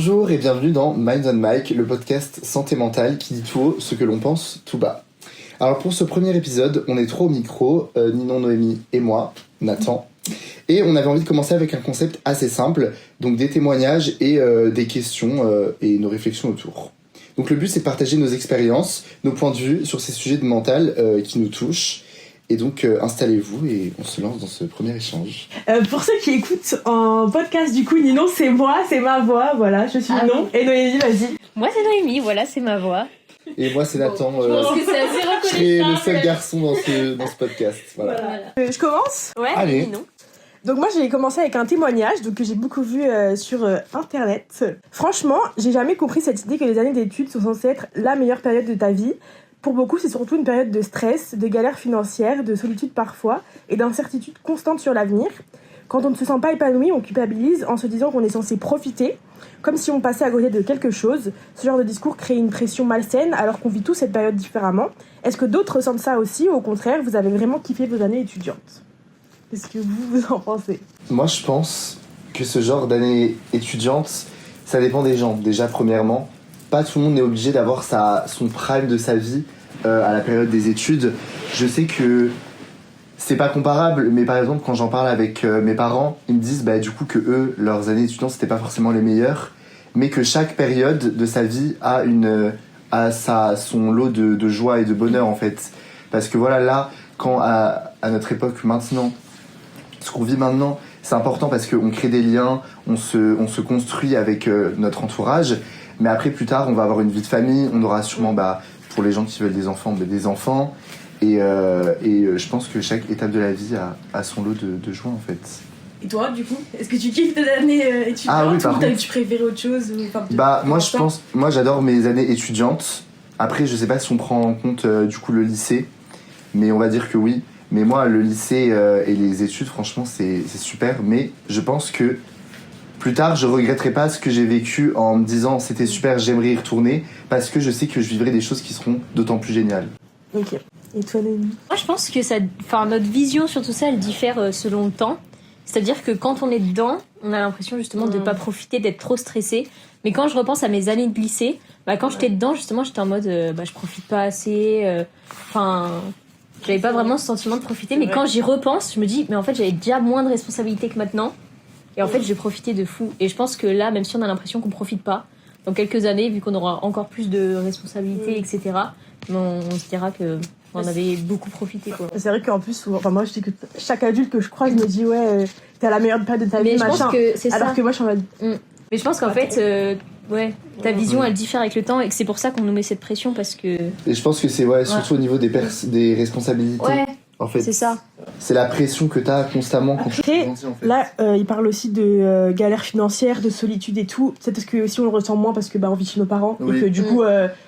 Bonjour et bienvenue dans Mind on Mic, le podcast santé mentale qui dit tout haut ce que l'on pense tout bas. Alors pour ce premier épisode, on est 3 au micro, Ninon, Noémie et moi, Nathan. Et on avait envie de commencer avec un concept assez simple, donc des témoignages et des questions et nos réflexions autour. Donc le but c'est de partager nos expériences, nos points de vue sur ces sujets de mental qui nous touchent. Et donc installez-vous et on se lance dans ce premier échange. Pour ceux qui écoutent en podcast, du coup, Ninon c'est moi, c'est ma voix, voilà, je suis Ninon. Oui. Et Noémie, vas-y. Moi c'est Noémie, voilà, c'est ma voix. Et moi c'est Nathan, je pense que c'est assez reconnaissable. Je serai le seul garçon dans ce podcast. Voilà. Je commence ? Ouais, allez. Ninon. Donc moi j'ai commencé avec un témoignage que j'ai beaucoup vu sur internet. Franchement, j'ai jamais compris cette idée que les années d'études sont censées être la meilleure période de ta vie. Pour beaucoup, c'est surtout une période de stress, de galère financière, de solitude parfois et d'incertitude constante sur l'avenir. Quand on ne se sent pas épanoui, on culpabilise en se disant qu'on est censé profiter, comme si on passait à côté de quelque chose. Ce genre de discours crée une pression malsaine alors qu'on vit tous cette période différemment. Est-ce que d'autres ressentent ça aussi ou au contraire, vous avez vraiment kiffé vos années étudiantes ? Qu'est-ce que vous en pensez ? Moi je pense que ce genre d'année étudiante, ça dépend des gens. Déjà premièrement, pas tout le monde est obligé d'avoir son prime de sa vie à la période des études. Je sais que c'est pas comparable, mais par exemple quand j'en parle avec mes parents, ils me disent du coup que eux, leurs années étudiantes c'était pas forcément les meilleures, mais que chaque période de sa vie a son lot de joie et de bonheur en fait. Parce que voilà, là, quand à notre époque maintenant, ce qu'on vit maintenant, c'est important parce qu'on crée des liens, on se construit avec notre entourage, mais après plus tard on va avoir une vie de famille, on aura sûrement pour les gens qui veulent des enfants, des enfants, et je pense que chaque étape de la vie a son lot de joie en fait. Et toi du coup, est-ce que tu kiffes tes années étudiantes ou tu préférais autre chose moi j'adore mes années étudiantes. Après je sais pas si on prend en compte du coup le lycée, mais on va dire que oui. Mais moi le lycée et les études franchement c'est super, mais je pense que plus tard, je regretterai pas ce que j'ai vécu en me disant c'était super, j'aimerais y retourner, parce que je sais que je vivrai des choses qui seront d'autant plus géniales. Ok. Et toi, Noémie ? Moi, je pense que notre vision sur tout ça, elle diffère selon le temps. C'est-à-dire que quand on est dedans, on a l'impression justement de pas profiter, d'être trop stressé. Mais quand je repense à mes années de lycée, quand j'étais dedans, justement, j'étais en mode je profite pas assez. J'avais pas vraiment ce sentiment de profiter. Mais quand j'y repense, je me dis, mais en fait, j'avais déjà moins de responsabilités que maintenant. Et en fait, j'ai profité de fou. Et je pense que là, même si on a l'impression qu'on profite pas, dans quelques années, vu qu'on aura encore plus de responsabilités, etc., on se dira qu'on avait beaucoup profité, quoi. C'est vrai qu'en plus, moi, je dis que chaque adulte que je croise me dit, ouais, t'es à la meilleure période de ta vie, machin. Je pense que c'est alors ça. que moi, je suis en mode... Mais je pense qu'en fait, ta vision, elle diffère avec le temps et que c'est pour ça qu'on nous met cette pression, parce que... Et je pense que c'est surtout au niveau des responsabilités. Ouais. En fait, c'est ça. C'est la pression que t'as constamment quand tu grandis, en fait. Là, il parle aussi de galère financière, de solitude et tout. C'est parce que aussi on le ressent moins parce que on vit chez nos parents et que du coup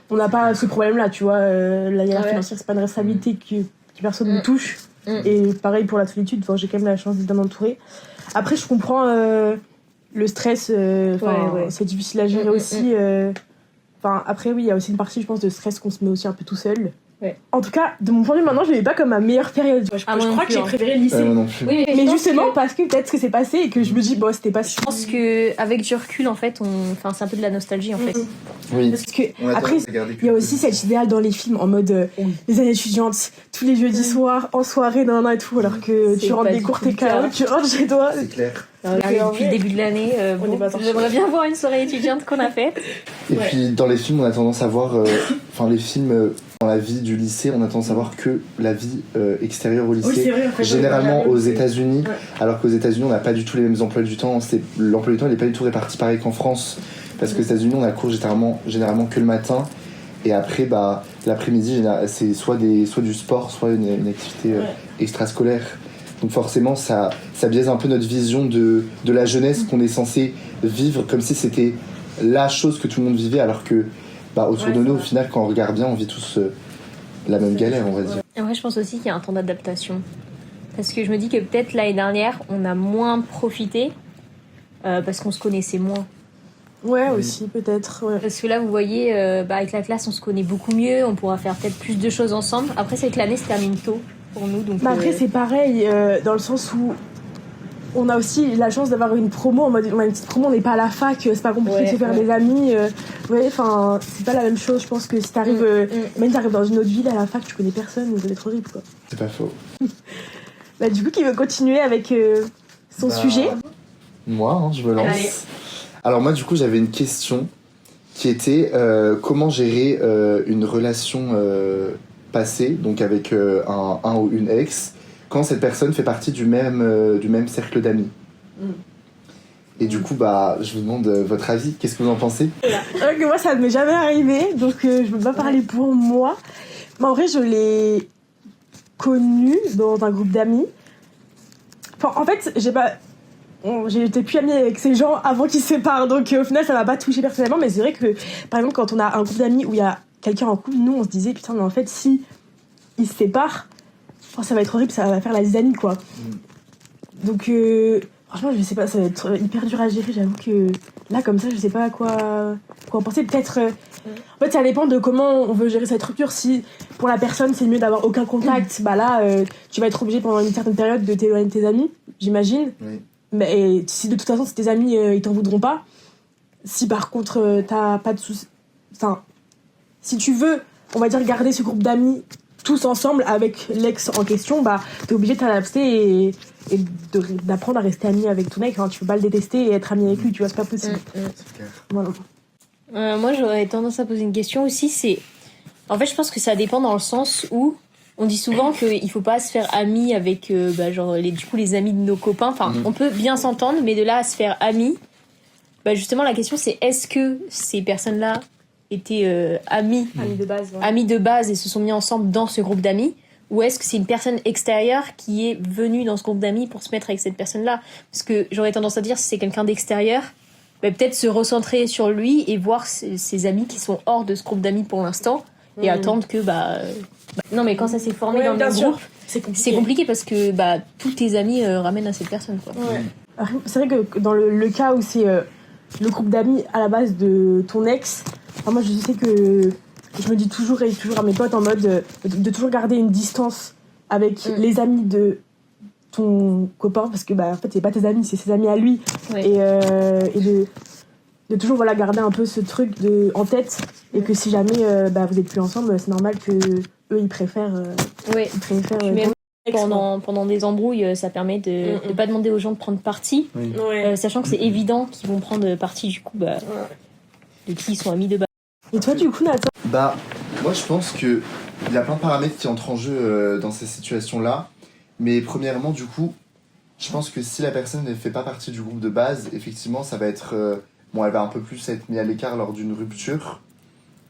on n'a pas ce problème-là, tu vois. La galère financière, c'est pas une responsabilité que personne ne touche. Et pareil pour la solitude. J'ai quand même la chance d'être bien entourée. Après, je comprends le stress. C'est difficile à gérer aussi. Après, oui, il y a aussi une partie, je pense, de stress qu'on se met aussi un peu tout seul. Ouais. En tout cas, de mon point de vue, maintenant, je l'ai pas comme ma meilleure période. Je crois que j'ai préféré le lycée. Oui, mais justement, parce que peut-être que c'est passé et que je me dis, c'était pas. Je pense qu'avec du recul, en fait, c'est un peu de la nostalgie, en fait. Oui. Parce que après, il y a aussi cet idéal dans les films en mode les années étudiantes, tous les jeudis soirs, en soirée, et tout, alors que tu rentres des cours, t'es KO, tu rentres chez toi. C'est clair. Depuis le début de l'année, j'aimerais bien voir une soirée étudiante qu'on a faite. Et puis dans les films, on a tendance à voir, les films dans la vie du lycée, on a tendance à voir que la vie extérieure au lycée, oui, c'est vrai, en fait, généralement aux États-Unis, alors qu'aux États-Unis, on n'a pas du tout les mêmes emplois du temps. L'emploi du temps, il n'est pas du tout réparti pareil qu'en France, parce qu'aux États-Unis, on a cours généralement que le matin, et après, l'après-midi, c'est soit du sport, soit une activité extrascolaire. Donc forcément, ça biaise un peu notre vision de la jeunesse qu'on est censé vivre comme si c'était la chose que tout le monde vivait, alors que autour de nous, au final, quand on regarde bien, on vit tous la même galère, on va dire. Et moi, je pense aussi qu'il y a un temps d'adaptation. Parce que je me dis que peut-être l'année dernière, on a moins profité parce qu'on se connaissait moins. Ouais, aussi, peut-être. Ouais. Parce que là, vous voyez, avec la classe, on se connaît beaucoup mieux, on pourra faire peut-être plus de choses ensemble. Après, c'est que l'année se termine tôt pour nous. Donc, après, c'est pareil, dans le sens où on a aussi la chance d'avoir une promo en mode on a une petite promo, on n'est pas à la fac, c'est pas compliqué de se faire des amis. Enfin, c'est pas la même chose. Je pense que si t'arrives, même t'arrives dans une autre ville à la fac, tu connais personne, ça va être horrible quoi. C'est pas faux. Bah, du coup, qui veut continuer avec son sujet? Moi, hein, je me lance. Allez. Alors moi, du coup, j'avais une question qui était comment gérer une relation passée, donc avec un ou une ex, quand cette personne fait partie du même cercle d'amis. Et du coup, bah, je vous demande votre avis. Qu'est-ce que vous en pensez? Que moi, ça ne m'est jamais arrivé, donc je peux pas parler pour moi. Mais en vrai, je l'ai connu dans un groupe d'amis. Enfin, en fait, j'étais plus amie avec ces gens avant qu'ils se séparent, donc au final, ça m'a pas touché personnellement. Mais c'est vrai que, par exemple, quand on a un groupe d'amis où il y a quelqu'un en couple, nous, on se disait, putain, mais en fait, si ils se séparent, ça va être horrible, ça va faire la zizanie, quoi. Donc, franchement, je sais pas, ça va être hyper dur à gérer. J'avoue que là, comme ça, je sais pas à quoi en penser. Peut-être. En fait, ça dépend de comment on veut gérer cette rupture. Si pour la personne, c'est mieux d'avoir aucun contact, bah là, tu vas être obligé pendant une certaine période de t'éloigner de tes amis, j'imagine. Oui. Mais si de toute façon, si tes amis, ils t'en voudront pas. Si par contre, t'as pas de soucis. Enfin, si tu veux, on va dire, garder ce groupe d'amis tous ensemble avec l'ex en question, bah t'es obligé de t'adapter et d'apprendre à rester ami avec ton mec. Hein. Tu peux pas le détester et être ami avec lui, tu vois, c'est pas possible. C'est clair. Voilà. Moi, j'aurais tendance à poser une question aussi, c'est... En fait, je pense que ça dépend dans le sens où on dit souvent qu'il faut pas se faire ami avec, genre, les amis de nos copains. Enfin, on peut bien s'entendre, mais de là à se faire ami, bah, justement, la question, c'est est-ce que ces personnes-là étaient amis de base et se sont mis ensemble dans ce groupe d'amis, ou est-ce que c'est une personne extérieure qui est venue dans ce groupe d'amis pour se mettre avec cette personne-là? Parce que j'aurais tendance à dire, si c'est quelqu'un d'extérieur, bah, peut-être se recentrer sur lui et voir ses amis qui sont hors de ce groupe d'amis pour l'instant et attendre que non, mais quand ça s'est formé dans le même groupe, c'est compliqué parce que tous tes amis ramènent à cette personne, quoi. C'est vrai que dans le cas où c'est le groupe d'amis à la base de ton ex, moi je sais que je me dis toujours à mes potes en mode de toujours garder une distance avec les amis de ton copain, parce que en fait c'est pas tes amis, c'est ses amis à lui. Et de toujours garder un peu ce truc en tête, et que si jamais vous êtes plus ensemble, c'est normal que eux ils préfèrent même pendant des embrouilles, ça permet de pas demander aux gens de prendre parti, sachant que c'est évident qu'ils vont prendre parti du coup de qui ils sont amis de base. Et toi du coup, Nathan? Moi je pense que il y a plein de paramètres qui entrent en jeu dans ces situations-là. Mais premièrement, du coup, je pense que si la personne ne fait pas partie du groupe de base, effectivement, ça va être... elle va un peu plus être mise à l'écart lors d'une rupture.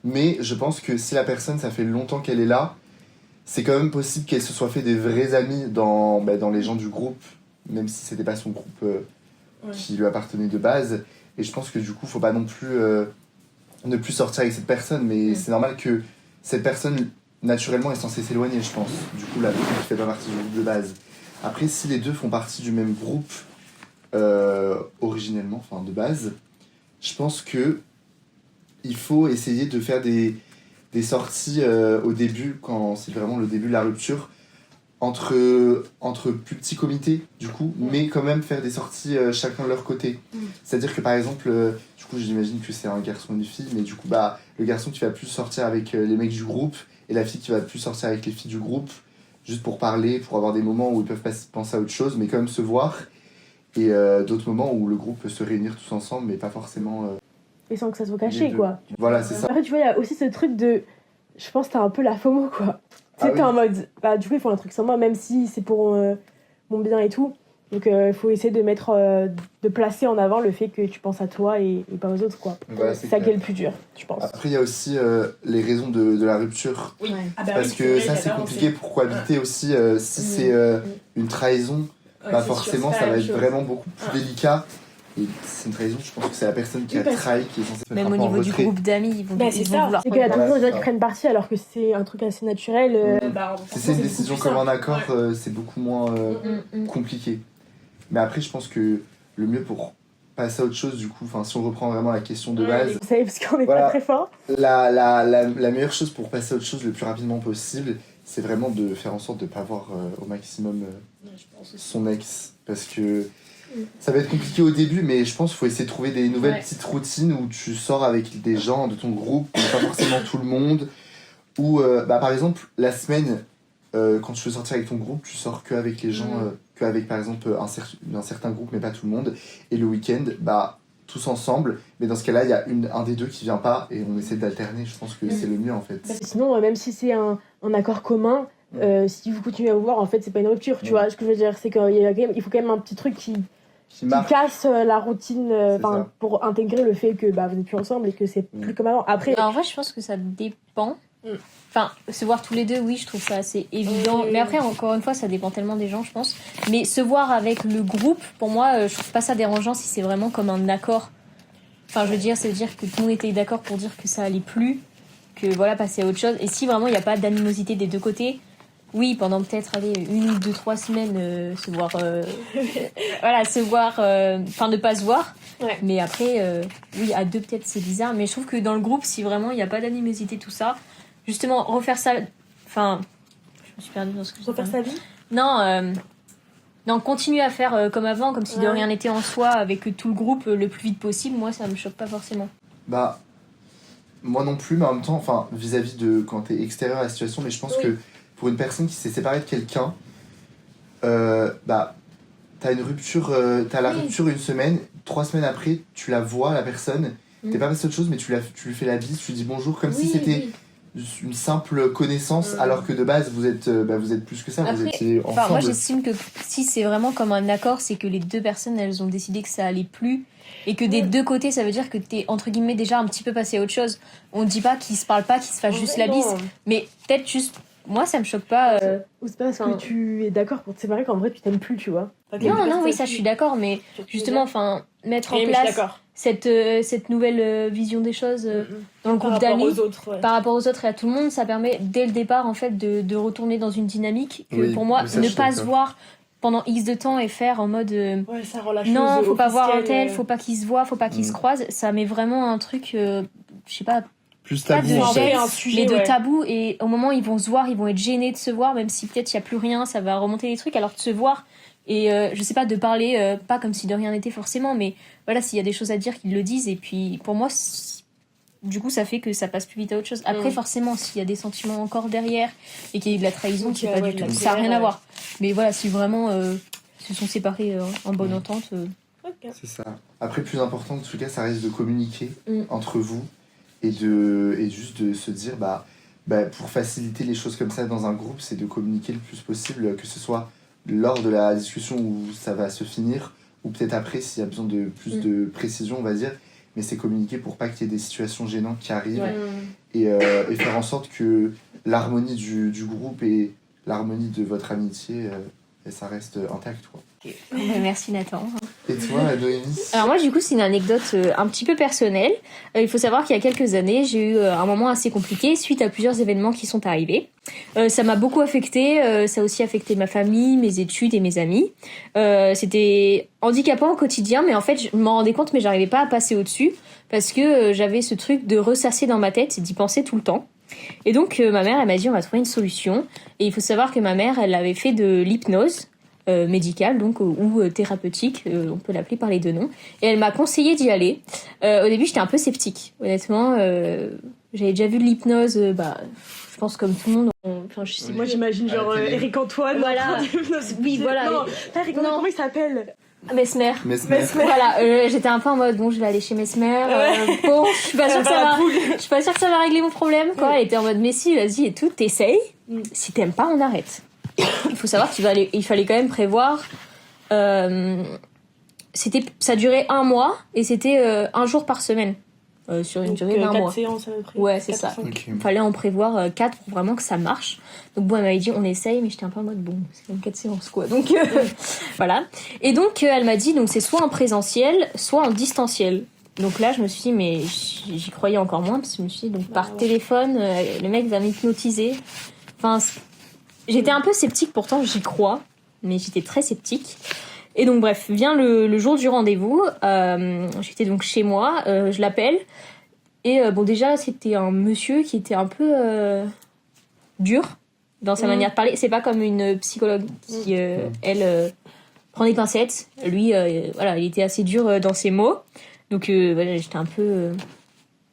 Mais je pense que si la personne, ça fait longtemps qu'elle est là, c'est quand même possible qu'elle se soit fait des vrais amis dans les gens du groupe, même si c'était pas son groupe qui lui appartenait de base. Et je pense que du coup, faut pas non plus ne plus sortir avec cette personne, mais c'est normal que cette personne, naturellement, est censée s'éloigner, je pense. Du coup, la personne qui fait pas partie du groupe de base. Après, si les deux font partie du même groupe, originellement, enfin de base, je pense que il faut essayer de faire des sorties au début, quand c'est vraiment le début de la rupture, entre plus petits comités, du coup, mais quand même faire des sorties chacun de leur côté. C'est-à-dire que par exemple, du coup, j'imagine que c'est un garçon et une fille, mais du coup, le garçon qui va plus sortir avec les mecs du groupe, et la fille qui va plus sortir avec les filles du groupe, juste pour parler, pour avoir des moments où ils peuvent penser à autre chose, mais quand même se voir, et d'autres moments où le groupe peut se réunir tous ensemble, mais pas forcément... Et sans que ça soit caché, quoi. Voilà, c'est ça. Après, tu vois, il y a aussi ce truc de... Je pense que t'as un peu la FOMO, quoi. Tu sais, t'es en mode... du coup, ils font un truc sans moi, même si c'est pour mon bien et tout. Donc, il faut essayer de placer en avant le fait que tu penses à toi et pas aux autres, quoi. Voilà, c'est ça qui est le plus dur, je pense. Après, il y a aussi les raisons de la rupture. Oui. Parce que ça, c'est compliqué pour cohabiter aussi. Si c'est une trahison, forcément, ça va être vraiment beaucoup plus délicat. Et c'est une trahison, je pense que c'est la personne qui a trahi qui est censée se mettre même au niveau du groupe d'amis, ils vont vouloir. C'est qu'il y a toujours des gens qui prennent parti alors que c'est un truc assez naturel. Si c'est une décision comme un accord, c'est beaucoup moins compliqué. Mais après, je pense que le mieux pour passer à autre chose, du coup, si on reprend vraiment la question de base... Vous savez, parce qu'on n'est pas très fort. La meilleure chose pour passer à autre chose le plus rapidement possible, c'est vraiment de faire en sorte de ne pas voir au maximum son ex. Parce que Ça va être compliqué au début, mais je pense qu'il faut essayer de trouver des nouvelles Ouais. petites routines où tu sors avec des gens de ton groupe, mais pas forcément tout le monde. Ou par exemple, la semaine, quand tu veux sortir avec ton groupe, tu sors que avec les gens, que avec par exemple un certain groupe, mais pas tout le monde. Et le week-end, tous ensemble. Mais dans ce cas-là, il y a un des deux qui vient pas et on essaie d'alterner. Je pense que c'est le mieux en fait. Sinon, même si c'est un accord commun, si vous continuez à vous voir, en fait, c'est pas une rupture, tu vois. Ce que je veux dire, c'est qu'il faut quand même un petit truc qui casse la routine ça. pour intégrer le fait que vous n'êtes plus ensemble et que c'est plus comme avant. Après, En vrai, je pense que ça dépend. Enfin, se voir tous les deux, oui, je trouve ça assez évident. Mais après, encore une fois, ça dépend tellement des gens, je pense. Mais se voir avec le groupe, pour moi, je trouve pas ça dérangeant si c'est vraiment comme un accord. Enfin, je veux dire, ça veut dire que tout le monde était d'accord pour dire que ça allait plus, que voilà, passer à autre chose. Et si vraiment il n'y a pas d'animosité des deux côtés, oui, pendant peut-être, 1 ou 2, 3 semaines, se voir. Voilà, se voir. Enfin, ne pas se voir. Ouais. Mais après, oui, à deux, peut-être, c'est bizarre. Mais je trouve que dans le groupe, si vraiment il n'y a pas d'animosité, tout ça, justement, refaire ça. Enfin, je me suis perdue dans ce que je refaire sa vie. Non, continuer à faire comme avant, comme si de rien n'était en soi, avec tout le groupe le plus vite possible, moi, ça me choque pas forcément. Moi non plus, mais en même temps, enfin, vis-à-vis de quand t'es extérieur à la situation, mais je pense que pour une personne qui s'est séparée de quelqu'un, t'as une rupture, t'as la rupture une semaine, 3 semaines après, tu la vois, la personne, t'es pas passé autre chose, mais tu lui fais la bise, tu lui dis bonjour, comme si c'était une simple connaissance, alors que de base, vous êtes plus que ça, après, vous étiez ensemble. Moi, j'estime que si c'est vraiment comme un accord, c'est que les deux personnes, elles ont décidé que ça allait plus. Et que des deux côtés, ça veut dire que t'es, entre guillemets, déjà un petit peu passé à autre chose. On dit pas qu'ils se parlent pas, qu'ils se fassent juste la bise. Mais peut-être juste... Moi, ça me choque pas. Ou c'est pas parce que tu es d'accord pour te séparer qu'en vrai, tu t'aimes plus, tu vois. Non, oui, ça, je suis d'accord. Mais justement, mettre en place cette nouvelle vision des choses dans le groupe d'amis, par rapport aux autres et à tout le monde, ça permet, dès le départ, en fait, de retourner dans une dynamique que, pour moi, ne pas se voir pendant X de temps et faire en mode ça rend la chose non, faut pas voir un officielle, tel, faut pas qu'ils se voient, faut pas qu'ils se croisent, ça met vraiment un truc je sais pas plus pas tabou, de en fait. gêne, mais de tabou, et au moment où ils vont se voir, ils vont être gênés de se voir, même si peut-être il y a plus rien, ça va remonter des trucs, alors de se voir et je sais pas, de parler pas comme si de rien n'était forcément, mais voilà, s'il y a des choses à dire, qu'ils le disent, et puis pour moi du coup ça fait que ça passe plus vite à autre chose. Après forcément s'il y a des sentiments encore derrière et qu'il y a eu de la trahison, c'est pas du tout, ça a rien à voir, mais voilà, si vraiment se sont séparés en bonne entente, c'est ça. Après, plus important en tout cas, ça reste de communiquer entre vous et juste de se dire pour faciliter les choses comme ça dans un groupe, c'est de communiquer le plus possible, que ce soit lors de la discussion où ça va se finir ou peut-être après s'il y a besoin de plus de précision, on va dire, mais c'est communiquer pour pas qu'il y ait des situations gênantes qui arrivent et faire en sorte que l'harmonie du groupe et l'harmonie de votre amitié ça reste intact, quoi. Merci Nathan. Et toi, Noémie? Alors moi, du coup, c'est une anecdote un petit peu personnelle. Il faut savoir qu'il y a quelques années, j'ai eu un moment assez compliqué suite à plusieurs événements qui sont arrivés. Ça m'a beaucoup affectée, ça a aussi affecté ma famille, mes études et mes amis. C'était handicapant au quotidien, mais en fait, je m'en rendais compte, mais j'arrivais pas à passer au-dessus parce que j'avais ce truc de ressasser dans ma tête et d'y penser tout le temps. Et donc, ma mère, elle m'a dit, on va trouver une solution. Et il faut savoir que ma mère, elle avait fait de l'hypnose médicale, donc, ou thérapeutique, on peut l'appeler par les deux noms. Et elle m'a conseillé d'y aller. Au début, j'étais un peu sceptique. Honnêtement, j'avais déjà vu de l'hypnose, je pense comme tout le monde. Moi, j'imagine genre Eric Antoine. Voilà. Oui, voilà. Non, pas Eric Antoine, comment il s'appelle? Mesmer. Voilà, j'étais un peu en mode bon, je vais aller chez Mesmer. Bon, je suis pas sûre que ça va régler mon problème, quoi. Elle était en mode mais si, vas-y et tout, t'essayes. Si t'aimes pas, on arrête. Il faut savoir il fallait quand même prévoir. Ça durait 1 mois et c'était 1 jour par semaine. Sur une durée d'1 mois. 4 séances à peu près. Ouais, c'est ça. Il fallait en prévoir 4 pour vraiment que ça marche. Donc bon, elle m'avait dit on essaye, mais j'étais un peu en mode bon, c'est comme 4 séances quoi. Donc voilà. Et donc elle m'a dit donc c'est soit en présentiel, soit en distanciel. Donc là je me suis dit mais j'y croyais encore moins parce que je me suis dit donc par téléphone le mec va m'hypnotiser. Enfin j'étais un peu sceptique, pourtant j'y crois, mais j'étais très sceptique. Et donc bref, vient le jour du rendez-vous, j'étais donc chez moi, je l'appelle, et bon déjà c'était un monsieur qui était un peu dur dans sa manière de parler, c'est pas comme une psychologue qui, elle, prends des pincettes. Lui, voilà, il était assez dur dans ses mots. Donc, voilà, j'étais un peu...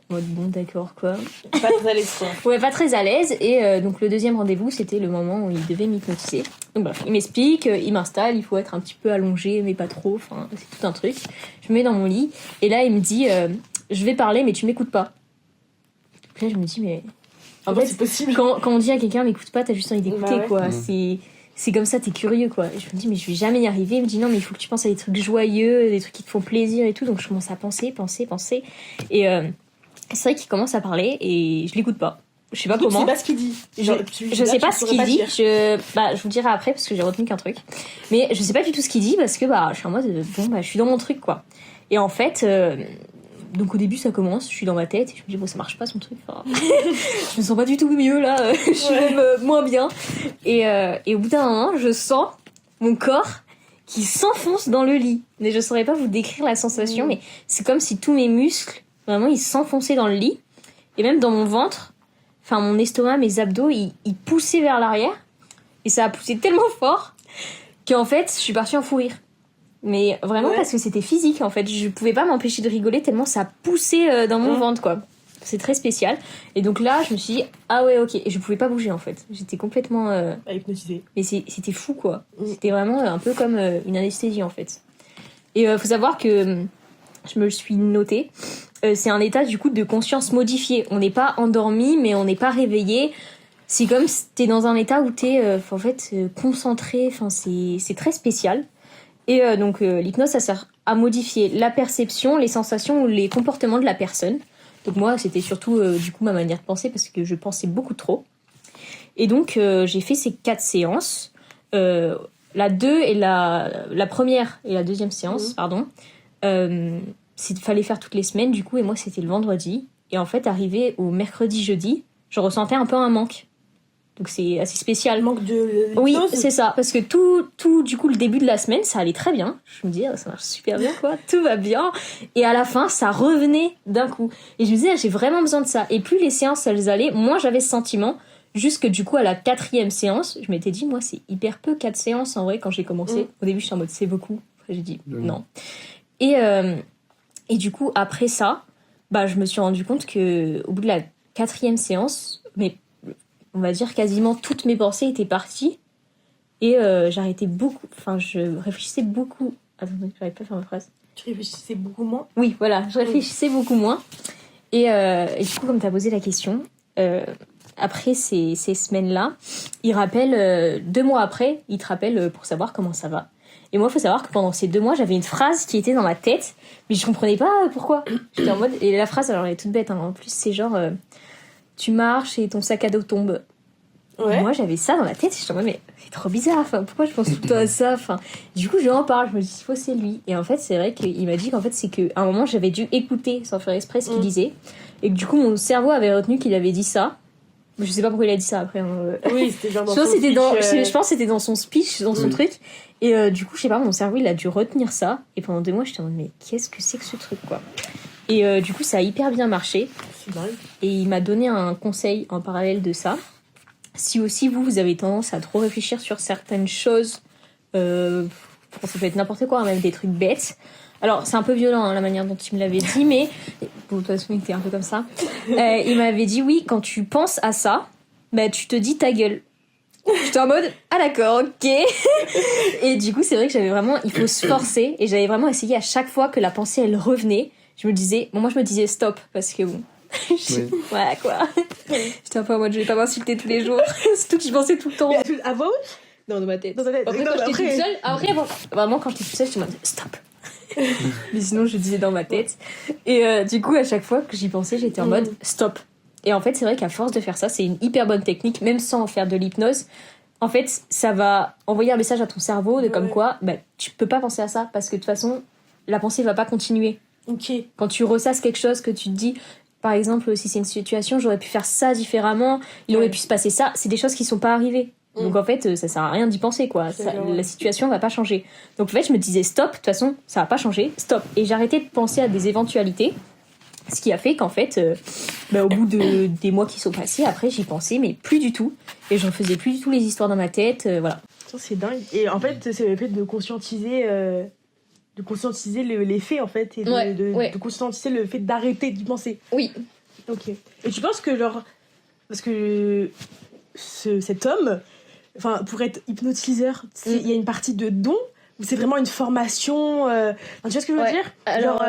en mode, bon, d'accord, quoi. Pas très à l'aise, quoi. Ouais, pas très à l'aise. Et donc, le deuxième rendez-vous, c'était le moment où il devait m'hypnotiser. Donc, bref, il m'explique, il m'installe, il faut être un petit peu allongé, mais pas trop. Enfin, c'est tout un truc. Je me mets dans mon lit. Et là, il me dit, je vais parler, mais tu m'écoutes pas. Puis là, je me dis, mais... En fait, c'est possible. quand on dit à quelqu'un, m'écoute pas, t'as juste envie d'écouter, Bah ouais. quoi. C'est comme ça, t'es curieux, quoi. Et je me dis, mais je vais jamais y arriver. Il me dit, non, mais il faut que tu penses à des trucs joyeux, des trucs qui te font plaisir et tout. Donc, je commence à penser. Et c'est vrai qu'il commence à parler et je l'écoute pas. Je sais pas comment. Je sais pas ce qu'il dit. Je sais pas ce qu'il dit. Je vous dirai après parce que j'ai retenu qu'un truc. Mais je sais pas du tout ce qu'il dit parce que je suis en mode, je suis dans mon truc, quoi. Et en fait, donc au début ça commence, je suis dans ma tête et je me dis bon ça marche pas son truc. Enfin, je me sens pas du tout mieux là, je suis même moins bien. Et au bout d'un moment, je sens mon corps qui s'enfonce dans le lit. Mais je saurais pas vous décrire la sensation, mais c'est comme si tous mes muscles, vraiment, ils s'enfonçaient dans le lit. Et même dans mon ventre, enfin mon estomac, mes abdos, ils poussaient vers l'arrière. Et ça a poussé tellement fort qu'en fait, je suis partie en fou rire. Mais vraiment parce que c'était physique en fait. Je pouvais pas m'empêcher de rigoler tellement ça poussait dans mon ventre, quoi. C'est très spécial. Et donc là, je me suis dit, ah ouais, ok. Et je pouvais pas bouger en fait. J'étais complètement... hypnotisée. Mais c'était fou, quoi. C'était vraiment un peu comme une anesthésie en fait. Et faut savoir que je me le suis noté. C'est un état du coup de conscience modifié. On n'est pas endormi, mais on n'est pas réveillé. C'est comme si t'es dans un état où t'es en fait concentré. Enfin, c'est très spécial. Et donc l'hypnose, ça sert à modifier la perception, les sensations ou les comportements de la personne. Donc moi, c'était surtout du coup ma manière de penser parce que je pensais beaucoup trop. Et donc j'ai fait ces 4 séances. La 2 et la première et la deuxième séance, pardon. Fallait faire toutes les semaines du coup et moi c'était le vendredi. Et en fait, arrivé au mercredi, jeudi, je ressentais un peu un manque. Donc c'est assez spécial. Manque de l'hypnose. Oui, c'est ça. Parce que tout, du coup, le début de la semaine, ça allait très bien. Je me disais, ça marche super bien, quoi. Tout va bien. Et à la fin, ça revenait d'un coup. Et je me disais, j'ai vraiment besoin de ça. Et plus les séances, elles allaient, moins j'avais ce sentiment. Jusque du coup, à la 4e séance, je m'étais dit, moi, c'est hyper peu 4 séances, en vrai, quand j'ai commencé. Au début, je suis en mode, c'est beaucoup. Après, j'ai dit, non. Et du coup, après ça, je me suis rendu compte que au bout de la 4e séance, mais on va dire quasiment toutes mes pensées étaient parties et j'arrêtais beaucoup, enfin je réfléchissais beaucoup. Attendez, j'arrive pas à faire ma phrase. Tu réfléchissais beaucoup moins. Oui, voilà, je réfléchissais beaucoup moins. Et du coup, comme tu as posé la question, après ces semaines-là, il rappelle 2 mois après, il te rappelle pour savoir comment ça va. Et moi, il faut savoir que pendant ces 2 mois, j'avais une phrase qui était dans ma tête, mais je comprenais pas pourquoi. J'étais en mode, et la phrase, alors elle est toute bête, hein, en plus c'est genre... tu marches et ton sac à dos tombe. Ouais. Moi, j'avais ça dans la tête. J'étais en mode, mais c'est trop bizarre. Enfin, pourquoi je pense tout le temps à ça? Enfin, du coup, je lui en parle. Je me dis, faut c'est lui. Et en fait, c'est vrai qu'il m'a dit qu'en fait, c'est qu'à un moment, j'avais dû écouter sans faire exprès ce qu'il disait. Et que du coup, mon cerveau avait retenu qu'il avait dit ça. Mais je sais pas pourquoi il a dit ça après. Oui, c'était genre dans son speech. Je pense que c'était dans son speech, dans son truc. Et du coup, je sais pas, mon cerveau, il a dû retenir ça. Et pendant 2 mois, j'étais en mode, mais qu'est-ce que c'est que ce truc, quoi? Et du coup, ça a hyper bien marché. C'est dingue. Et il m'a donné un conseil en parallèle de ça. Si aussi vous avez tendance à trop réfléchir sur certaines choses, ça peut être n'importe quoi, même des trucs bêtes. Alors, c'est un peu violent hein, la manière dont il me l'avait dit, mais bon, de toute façon, il était un peu comme ça. Il m'avait dit, oui, quand tu penses à ça, tu te dis ta gueule. J'étais en mode, ah d'accord, ok. Et du coup, c'est vrai que il faut se forcer. Et j'avais vraiment essayé à chaque fois que la pensée, elle revenait, je me disais stop, parce que bon... Ouais, quoi. J'étais un peu en mode, je vais pas m'insulter tous les jours. Surtout que j'y pensais tout le temps. À voix haute? Non, dans ma tête. Dans ta tête. Après, quand j'étais toute seule, vraiment, quand j'étais toute seule, j'étais en mode, stop. Mais sinon, je disais dans ma tête. Et du coup, à chaque fois que j'y pensais, j'étais en mode, stop. Et en fait, c'est vrai qu'à force de faire ça, c'est une hyper bonne technique, même sans faire de l'hypnose. En fait, ça va envoyer un message à ton cerveau de comme quoi, tu peux pas penser à ça, parce que de toute façon, la pensée va pas continuer. Ok. Quand tu ressasses quelque chose, que tu te dis, par exemple, si c'est une situation, j'aurais pu faire ça différemment, il aurait pu se passer ça, c'est des choses qui sont pas arrivées. Donc en fait, ça sert à rien d'y penser, quoi. La situation va pas changer. Donc en fait, je me disais stop, de toute façon, ça va pas changer, stop. Et j'arrêtais de penser à des éventualités, ce qui a fait qu'en fait, au bout des mois qui sont passés, après j'y pensais, mais plus du tout. Et j'en faisais plus du tout les histoires dans ma tête, voilà. Ça, c'est dingue. Et en fait, c'est le fait de conscientiser les faits, en fait, et de conscientiser le fait d'arrêter d'y penser. Oui. Ok. Et tu penses que, genre, parce que cet homme, enfin, pour être hypnotiseur, il y a une partie de don ou c'est vraiment une formation tu vois ce que je veux dire? Alors,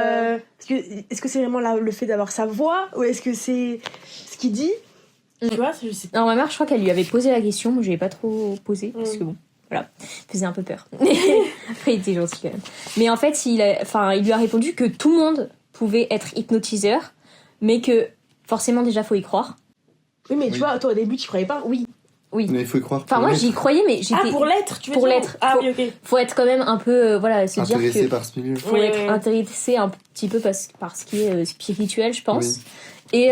est-ce que c'est vraiment le fait d'avoir sa voix ou est-ce que c'est ce qu'il dit? Tu vois, je sais pas. Alors, ma mère, je crois qu'elle lui avait posé la question. Moi, je l'ai pas trop posé parce que bon, voilà, il faisait un peu peur. Après, il était gentil quand même. Mais en fait, il lui a répondu que tout le monde pouvait être hypnotiseur, mais que forcément, déjà, faut y croire. Oui, mais tu vois, toi, au début, tu croyais pas? Oui. Mais il faut y croire. Enfin, moi, j'y croyais, mais j'étais... Ah, pour l'être, tu veux pour dire? l'être. Ah, oui, ok. Faut être quand même un peu, se dire Intéressé que... par ce milieu. Faut être intéressé un petit peu par ce qui est spirituel, je pense. Oui. Et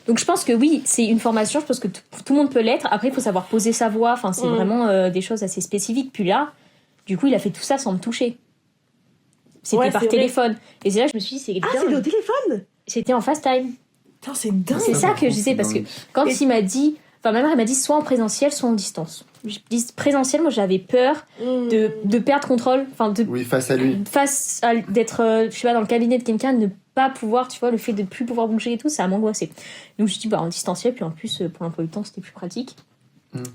donc, je pense que oui, c'est une formation. Je pense que tout le monde peut l'être. Après, il faut savoir poser sa voix. Enfin, c'est vraiment des choses assez spécifiques. Puis là, du coup, il a fait tout ça sans me toucher. C'était par téléphone. Vrai. Et c'est là que je me suis dit, c'est dingue. Ah, c'était au téléphone? C'était en FaceTime. Putain, c'est dingue. C'est ça que je disais, parce que quand il m'a dit... Enfin, ma mère, elle m'a dit soit en présentiel, soit en distance. Je dis présentiel, moi, j'avais peur de perdre contrôle. Enfin, face à lui. D'être, je sais pas, dans le cabinet de quelqu'un, de ne pas pouvoir, tu vois, le fait de ne plus pouvoir bouger et tout, ça m'angoissait. Donc, je dis, en distanciel, puis en plus, pour l'emploi du temps, c'était plus pratique.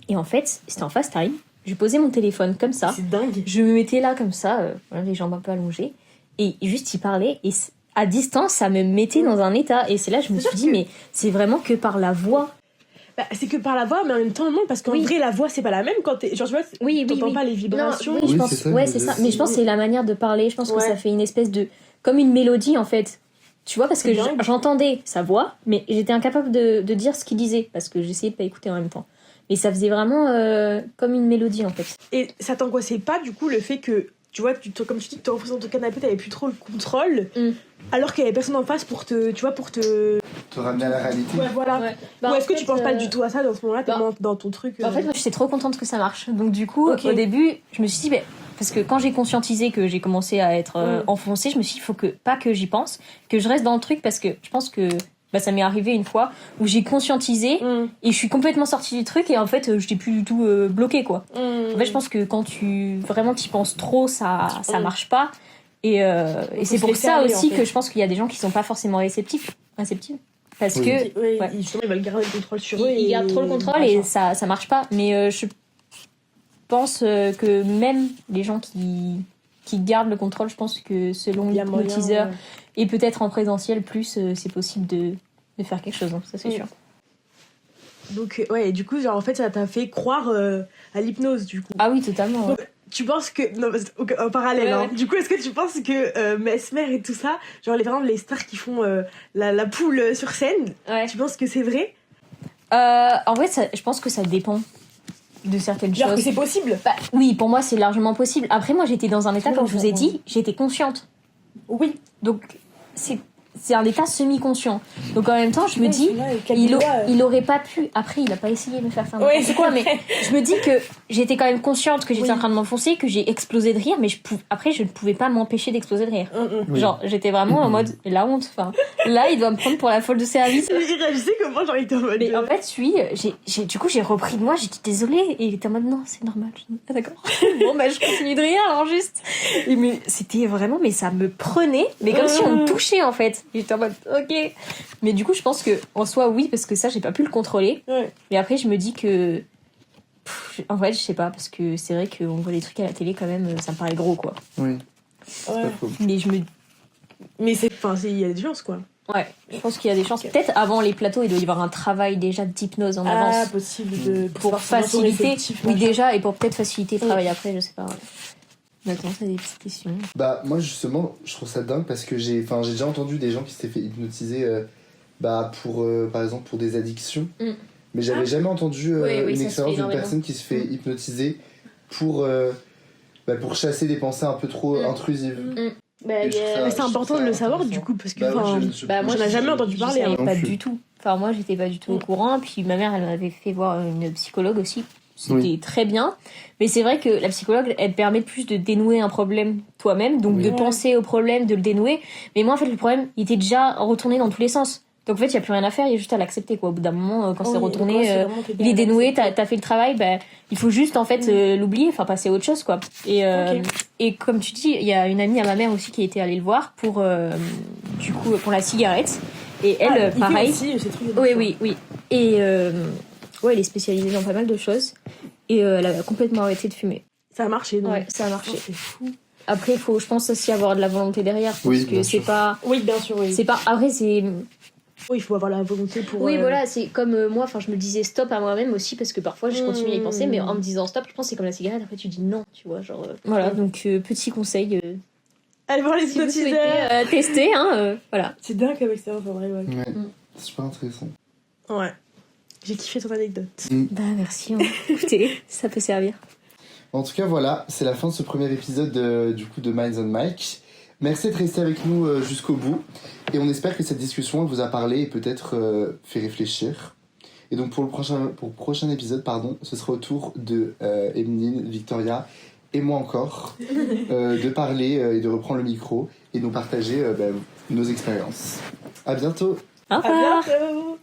Et en fait, c'était en FaceTime. Je posais mon téléphone comme ça. C'est dingue. Je me mettais là, comme ça, les jambes un peu allongées. Et juste, il parlait. Et à distance, ça me mettait dans un état. Et c'est là que je me suis dit, mais c'est vraiment que par la voix. Bah, c'est que par la voix, mais en même temps, non, parce qu'en vrai, la voix, c'est pas la même quand t'es. Genre, tu vois, t'entends pas les vibrations. Non, je pense, c'est ça. Mais je pense que c'est la manière de parler. Je pense que ça fait une espèce de. Comme une mélodie, en fait. Tu vois, parce que j'entendais sa voix, mais j'étais incapable de dire ce qu'il disait, parce que j'essayais de pas écouter en même temps. Mais ça faisait vraiment comme une mélodie, en fait. Et ça t'angoissait pas, du coup, le fait que. Tu vois, comme tu dis, tu te reposes dans ton canapé, t'avais plus trop le contrôle, alors qu'il y avait personne en face pour te. Tu vois, pour te ramener à la réalité. Ouais, voilà. Ouais. Ou est-ce que tu penses pas du tout à ça dans ce moment-là, t'es dans ton truc En fait, moi, j'étais trop contente que ça marche. Donc, du coup, au début, je me suis dit, parce que quand j'ai conscientisé que j'ai commencé à être enfoncée, je me suis dit, il faut pas que j'y pense, que je reste dans le truc, parce que je pense que ça m'est arrivé une fois où j'ai conscientisé et je suis complètement sortie du truc et en fait, je n'étais plus du tout bloquée, quoi. En fait, je pense que quand vraiment t'y penses trop, ça marche pas. Et c'est pour ça aussi que je pense qu'il y a des gens qui sont pas forcément réceptifs. Parce que justement, ils veulent garder le contrôle sur eux. Ils gardent trop le contrôle et ça marche pas. Mais je pense que même les gens qui gardent le contrôle, je pense que selon l'hypnotiseur et peut-être en présentiel plus, c'est possible de faire quelque chose, hein, ça c'est sûr. Donc et du coup, genre en fait, ça t'a fait croire à l'hypnose, du coup. Ah oui, totalement. Donc, tu penses que en parallèle, hein. Du coup, est-ce que tu penses que Mesmer et tout ça, genre les stars qui font la poule sur scène, tu penses que c'est vrai? En vrai, je pense que ça dépend de certaines choses. Que c'est possible? Oui, pour moi c'est largement possible. Après, moi j'étais dans un état, comme je vous ai dit, j'étais consciente. Oui. Donc c'est un état semi-conscient. Donc en même temps, je me dis, il aurait pas pu. Après, il a pas essayé de me faire ça. C'est quoi? Mais je me dis que j'étais quand même consciente que j'étais en train de m'enfoncer, que j'ai explosé de rire, mais après, je ne pouvais pas m'empêcher d'exploser de rire. Genre, j'étais vraiment en mode la honte. Enfin, là, il doit me prendre pour la folle de service. Il réagissait comment, genre, il était en mode. Mais en fait, du coup, j'ai repris de moi, j'ai dit désolée, et il était en mode non, c'est normal. Ah, d'accord. Bon, je continue de rire, alors juste. Mais c'était vraiment, mais ça me prenait, mais comme si on me touchait en fait. J'étais en mode ok, mais du coup je pense que en soi oui, parce que ça j'ai pas pu le contrôler, mais après je me dis que en fait je sais pas, parce que c'est vrai qu'on voit des trucs à la télé quand même, ça me paraît gros, quoi. Mais c'est, enfin, il y a des chances, quoi. Je pense qu'il y a des chances. Peut-être avant les plateaux il doit y avoir un travail déjà d'hypnose en avance, possible pour faciliter, déjà, et pour peut-être faciliter le travail après, je sais pas. Maintenant, t'as des petites questions. Moi, justement, je trouve ça dingue parce que j'ai déjà entendu des gens qui s'étaient fait hypnotiser pour, par exemple, pour des addictions. Mais j'avais jamais entendu une expérience d'une personne qui se fait hypnotiser pour chasser des pensées un peu trop intrusives. Mais c'est important de le savoir, du coup, parce que moi, j'en ai jamais entendu parler. Je savais pas du tout. Enfin, moi, j'étais pas du tout au courant. Puis ma mère, elle m'avait fait voir une psychologue aussi. C'était très bien, mais c'est vrai que la psychologue, elle permet plus de dénouer un problème toi-même, donc de penser au problème, de le dénouer. Mais moi, en fait, le problème, il était déjà retourné dans tous les sens. Donc en fait, il n'y a plus rien à faire, il y a juste à l'accepter, quoi. Au bout d'un moment, quand c'est Oui, retourné, quand c'est vraiment t'es il bien est dénoué, accepté. t'as fait le travail, bah, il faut juste en fait l'oublier, enfin passer à autre chose, quoi. Ok. Et comme tu dis, il y a une amie à ma mère aussi qui était allée le voir pour, du coup, pour la cigarette. Et elle, Il pareil. fait aussi ces trucs. Oui. Et ouais, elle est spécialisée dans pas mal de choses. Et elle a complètement arrêté de fumer. Ça a marché, donc. Ouais, ça a marché. Oh, c'est fou. Après, il faut, je pense, aussi avoir de la volonté derrière. Parce Oui, que bien c'est sûr. pas. Oui, bien sûr, oui. C'est pas. Après, c'est. Oui, il faut avoir la volonté pour. Oui, voilà, c'est comme moi, enfin, je me disais stop à moi-même aussi, parce que parfois je continue à y penser, mais en me disant stop, je pense que c'est comme la cigarette, après tu dis non, tu vois, genre. Voilà, donc petit conseil. Allez voir les Si vous souhaitez hypnotiseurs. tester, hein, voilà. C'est dingue comme expérience, en vrai, ouais. Ouais, c'est super intéressant. Ouais. J'ai kiffé ton anecdote. Bah, merci, hein. Écoutez, ça peut servir. En tout cas, voilà, c'est la fin de ce premier épisode du coup de Minds on Mike. Merci d'être resté avec nous jusqu'au bout. Et on espère que cette discussion vous a parlé et peut-être fait réfléchir. Et donc pour le prochain épisode, ce sera au tour de Emeline, Victoria et moi encore de parler et de reprendre le micro et de nous partager nos expériences. À bientôt. Au À revoir. bientôt.